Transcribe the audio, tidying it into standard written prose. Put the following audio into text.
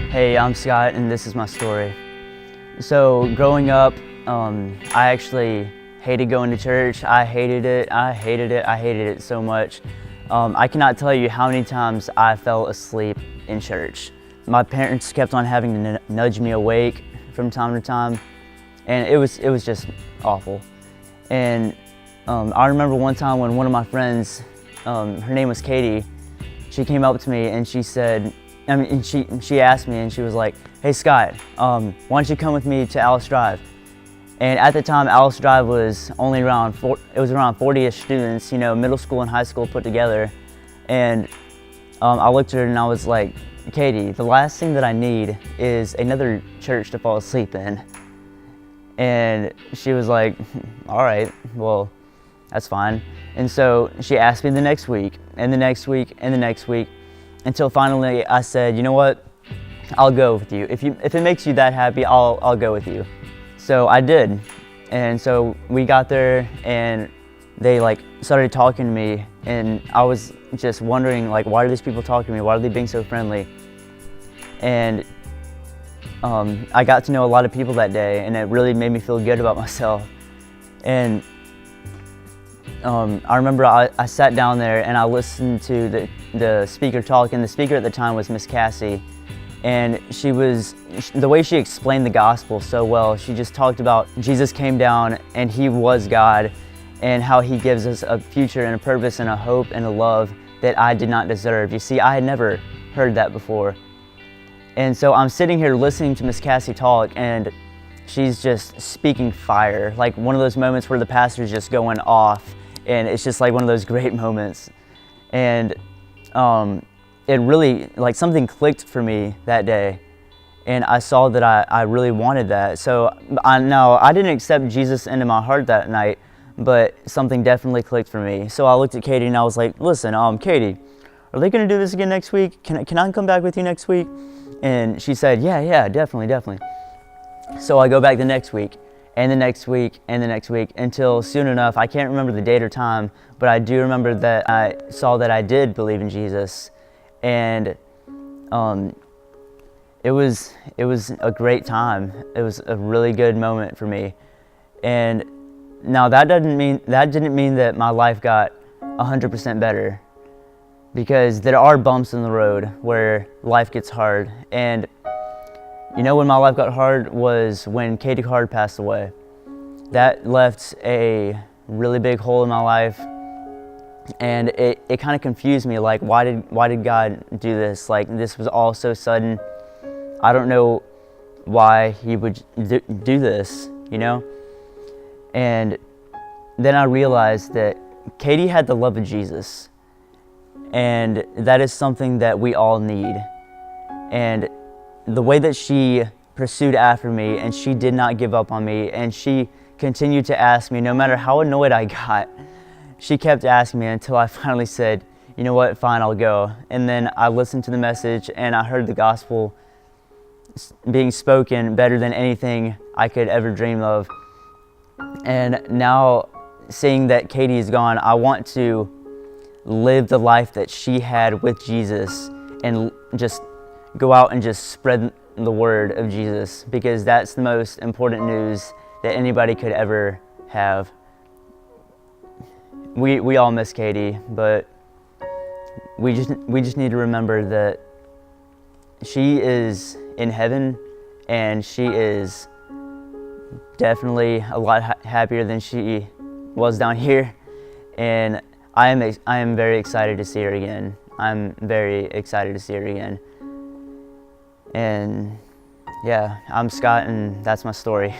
Hey, I'm Scott, and this is my story. So, growing up, I actually hated going to church. I hated it. I hated it so much. I cannot tell you how many times I fell asleep in church. My parents kept on having to nudge me awake from time to time, and it was just awful. And I remember one time when one of my friends, her name was Katie, she came up to me and she said, she asked me and she was like, "Hey Scott, why don't you come with me to Alice Drive?" And at the time, Alice Drive was only around 40-ish students, you know, middle school and high school put together. And I looked at her and I was like, "Katie, the last thing that I need is another church to fall asleep in." And she was like, "All right, well, that's fine." And so she asked me the next week, and the next week, and the next week, until finally I said, "You know what? I'll go with you. If it makes you that happy, I'll go with you." So I did. And so we got there and they started talking to me, and I was just wondering, why are these people talking to me? Why are they being so friendly? And I got to know a lot of people that day, and it really made me feel good about myself. And I remember I sat down there and I listened to the speaker talk, and the speaker at the time was Miss Cassie. And the way she explained the gospel so well, she just talked about Jesus came down and he was God, and how he gives us a future and a purpose and a hope and a love that I did not deserve. You see, I had never heard that before. And so I'm sitting here listening to Miss Cassie talk, and she's just speaking fire, like one of those moments where the pastor's just going off, and it's just like one of those great moments. And it really, something clicked for me that day, and I saw that I really wanted that. So I didn't accept Jesus into my heart that night, but something definitely clicked for me. So I looked at Katie and I was like, "Listen, Katie, are they gonna do this again next week? Can I come back with you next week?" And she said, yeah, definitely. So I go back the next week, and the next week, and the next week, until soon enough, I can't remember the date or time, but I do remember that I saw that I did believe in Jesus. And it was a great time. It was a really good moment for me. And now that didn't mean that my life got 100% better, because there are bumps in the road where life gets hard. And you know, when my life got hard was when Katie Card passed away. That left a really big hole in my life. And it kind of confused me, why did God do this? This was all so sudden. I don't know why he would do this, you know? And then I realized that Katie had the love of Jesus, and that is something that we all need. And the way that she pursued after me, and she did not give up on me, and she continued to ask me, no matter how annoyed I got, she kept asking me until I finally said, "You know what, fine, I'll go." And then I listened to the message, and I heard the gospel being spoken better than anything I could ever dream of. And now, seeing that Katie is gone, I want to live the life that she had with Jesus, and just go out and just spread the word of Jesus, because that's the most important news that anybody could ever have. We all miss Katie, but we just need to remember that she is in heaven, and she is definitely a lot happier than she was down here. And I am very excited to see her again. I'm very excited to see her again. And yeah, I'm Scott, and that's my story.